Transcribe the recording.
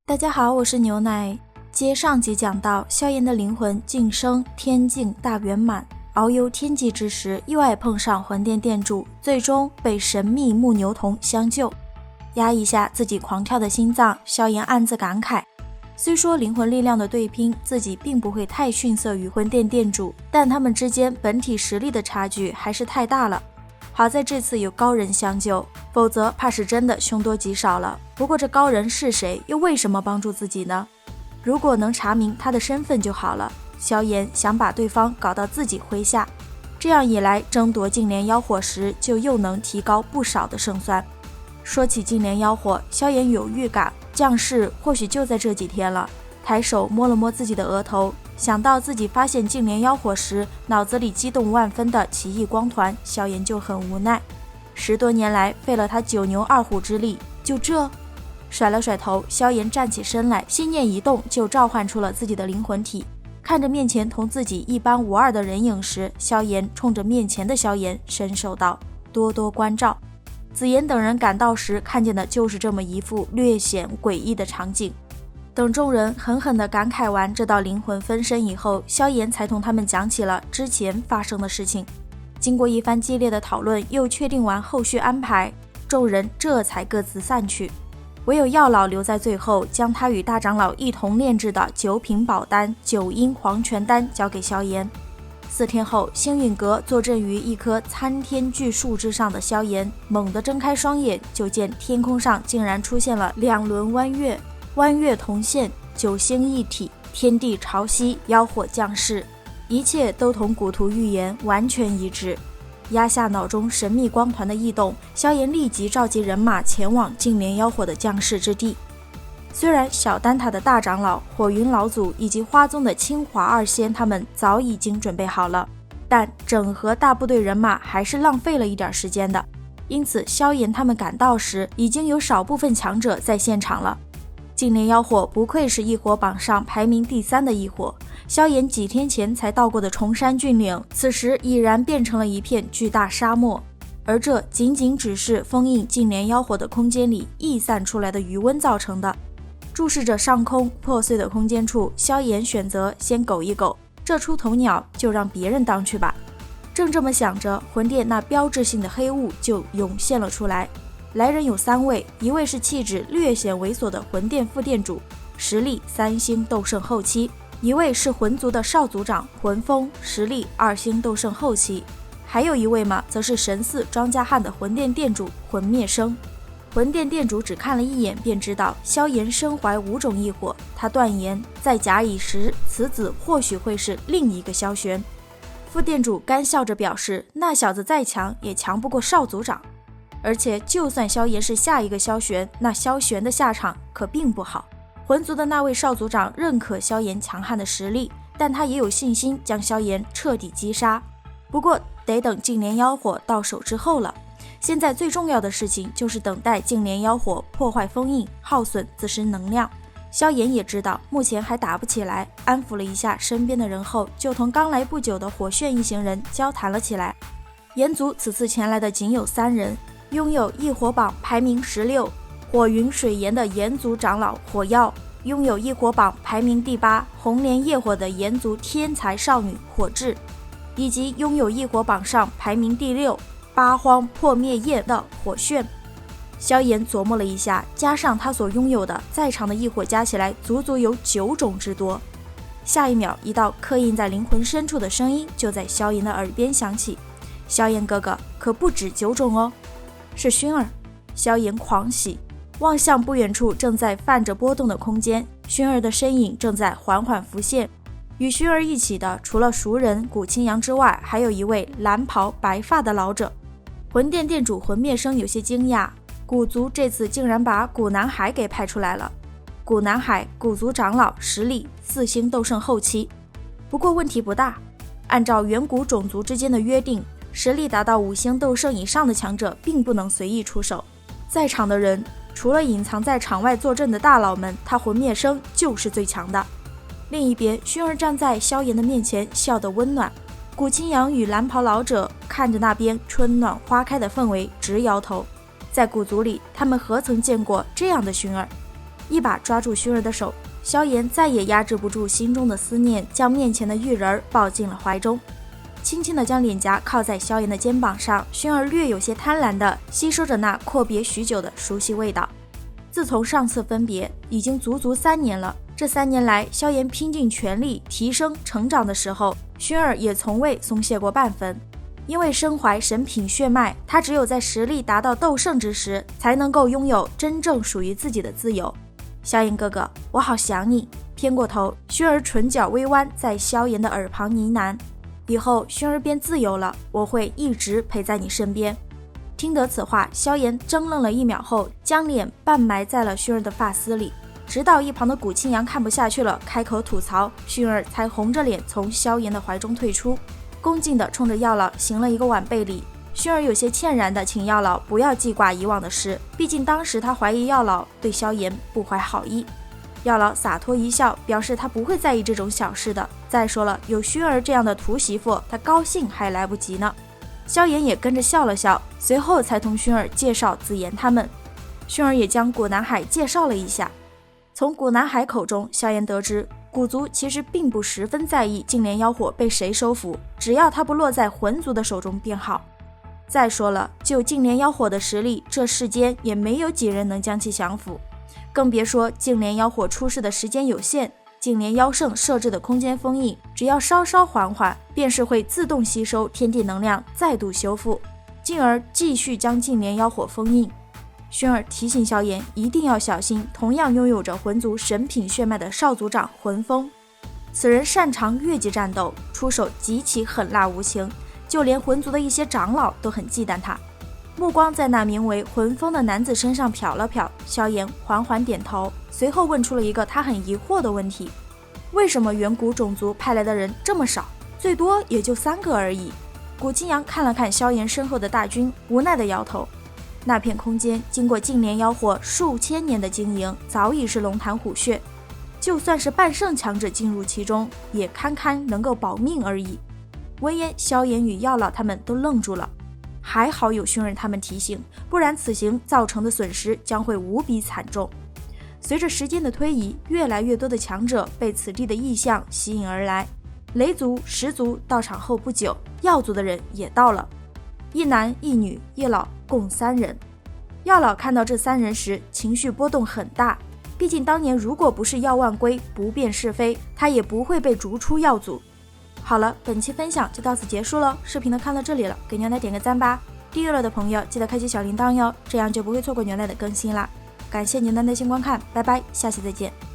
大家好，我是牛奶。接上集讲到，萧炎的灵魂晋升天境大圆满，遨游天际之时，意外碰上魂殿殿主，最终被神秘木牛童相救。压一下自己狂跳的心脏，萧炎暗自感慨，虽说灵魂力量的对拼，自己并不会太逊色于魂殿殿主，但他们之间本体实力的差距还是太大了。好在这次有高人相救，否则怕是真的凶多吉少了。不过这高人是谁，又为什么帮助自己呢？如果能查明他的身份就好了。萧炎想把对方搞到自己麾下，这样一来，争夺净莲妖火时就又能提高不少的胜算。说起净莲妖火，萧炎有预感，将士或许就在这几天了。抬手摸了摸自己的额头，想到自己发现净莲妖火时脑子里激动万分的奇异光团，萧炎就很无奈。10多年来费了他9牛2虎之力，就这？甩了甩头，萧炎站起身来，心念一动就召唤出了自己的灵魂体。看着面前同自己一般无二的人影时，萧炎冲着面前的萧炎伸手道：多多关照。紫妍等人赶到时，看见的就是这么一副略显诡异的场景。等众人狠狠地感慨完这道灵魂分身以后，萧炎才同他们讲起了之前发生的事情。经过一番激烈的讨论，又确定完后续安排，众人这才各自散去。唯有药老留在最后，将他与大长老一同炼制的9品宝丹9阴黄泉丹交给萧炎。4天后，星陨阁坐镇于一棵参天巨树之上的萧炎猛地睁开双眼，就见天空上竟然出现了2轮弯月，弯月同现，9星一体，天地潮汐，妖火降世，一切都同古图预言完全一致。压下脑中神秘光团的异动，萧炎立即召集人马前往净莲妖火的降世之地。虽然小丹塔的大长老、火云老祖以及花宗的清华二仙他们早已经准备好了，但整合大部队人马还是浪费了一点时间的。因此萧炎他们赶到时，已经有少部分强者在现场了。净莲妖火不愧是异火榜上排名第3的异火，萧炎几天前才到过的崇山峻岭，此时已然变成了一片巨大沙漠，而这仅仅只是封印净莲妖火的空间里溢散出来的余温造成的。注视着上空破碎的空间处，萧炎选择先苟一苟，这出头鸟就让别人当去吧。正这么想着，魂殿那标志性的黑雾就涌现了出来。来人有3位，一位是气质略显猥琐的魂殿副殿主，实力3星斗圣后期；一位是魂族的少族长魂风，实力2星斗圣后期；还有一位嘛，则是神寺庄稼汉的魂殿殿主魂灭生。魂殿殿主只看了一眼便知道萧炎身怀5种异火，他断言再假以时，此子或许会是另一个萧玄。副殿主干笑着表示，那小子再强也强不过少族长，而且就算萧炎是下一个萧玄，那萧玄的下场可并不好。魂族的那位少族长认可萧炎强悍的实力，但他也有信心将萧炎彻底击杀，不过得等净莲妖火到手之后了。现在最重要的事情就是等待净莲妖火破坏封印，耗损自身能量。萧炎也知道目前还打不起来，安抚了一下身边的人后，就同刚来不久的火炫一行人交谈了起来。炎族此次前来的仅有3人，拥有异火榜排名16火云水炎的炎族长老火耀，拥有异火榜排名第8红莲业火的炎族天才少女火智，以及拥有异火榜上排名第6八荒破灭焰的火炫。萧炎琢磨了一下，加上他所拥有的在场的异火加起来足足有9种之多。下一秒，一道刻印在灵魂深处的声音就在萧炎的耳边响起：萧炎哥哥，可不止9种哦。是薰儿。萧炎狂喜，望向不远处正在泛着波动的空间，薰儿的身影正在缓缓浮现。与薰儿一起的除了熟人古清扬之外，还有一位蓝袍白发的老者。魂殿殿主魂灭生有些惊讶，古族这次竟然把古南海给派出来了。古南海古族长老，实力4星斗圣后期。不过问题不大，按照远古种族之间的约定，实力达到5星斗圣以上的强者并不能随意出手。在场的人除了隐藏在场外坐镇的大佬们，他魂灭生就是最强的。另一边，薰儿站在萧炎的面前，笑得温暖。古清扬与蓝袍老者看着那边春暖花开的氛围，直摇头。在古族里，他们何曾见过这样的薰儿？一把抓住薰儿的手。萧炎再也压制不住心中的思念，将面前的玉人抱进了怀中，轻轻地将脸颊靠在萧炎的肩膀上。薰儿略有些贪婪地吸收着那阔别许久的熟悉味道。自从上次分别，已经足足3年了。这3年来，萧炎拼尽全力提升成长的时候，薰儿也从未松懈过半分。因为身怀神品血脉，他只有在实力达到斗圣之时，才能够拥有真正属于自己的自由。萧炎哥哥，我好想你。偏过头，薰儿唇角微弯，在萧炎的耳旁呢喃：以后薰儿便自由了，我会一直陪在你身边。听得此话，萧炎怔愣了1秒后，将脸半埋在了薰儿的发丝里，直到一旁的古清扬看不下去了，开口吐槽，薰儿才红着脸从萧炎的怀中退出，恭敬地冲着药老行了一个晚辈礼。薰儿有些歉然地请药老不要记挂以往的事，毕竟当时他怀疑药老对萧炎不怀好意。药老洒脱一笑，表示他不会在意这种小事的。再说了，有薰儿这样的徒媳妇，他高兴还来不及呢。萧炎也跟着笑了笑，随后才同薰儿介绍子言他们。薰儿也将古南海介绍了一下。从古南海口中，萧炎得知古族其实并不十分在意净莲妖火被谁收服，只要它不落在魂族的手中便好。再说了，就净莲妖火的实力，这世间也没有几人能将其降服，更别说净莲妖火出世的时间有限。净莲妖圣设置的空间封印，只要稍稍缓缓，便是会自动吸收天地能量，再度修复，进而继续将净莲妖火封印。薰儿提醒萧炎一定要小心同样拥有着魂族神品血脉的少族长魂风，此人擅长越级战斗，出手极其狠辣无情，就连魂族的一些长老都很忌惮他。目光在那名为魂风的男子身上瞟了瞟，萧炎缓缓点头，随后问出了一个他很疑惑的问题：为什么远古种族派来的人这么少，最多也就3个而已？古清扬看了看萧炎身后的大军，无奈地摇头。那片空间经过净莲妖火数千年的经营，早已是龙潭虎穴，就算是半圣强者进入其中，也堪堪能够保命而已。闻言，萧炎与药老他们都愣住了。还好有薰儿他们提醒，不然此行造成的损失将会无比惨重。随着时间的推移，越来越多的强者被此地的异象吸引而来。雷族、石族到场后不久，药族的人也到了，一男一女一老，共3人。药老看到这3人时，情绪波动很大，毕竟当年如果不是药万归不辨是非，他也不会被逐出药族。好了，本期分享就到此结束了。视频都看到这里了，给牛奶点个赞吧。订阅了的朋友记得开启小铃铛哟，这样就不会错过牛奶的更新啦。感谢您的耐心观看，拜拜，下期再见。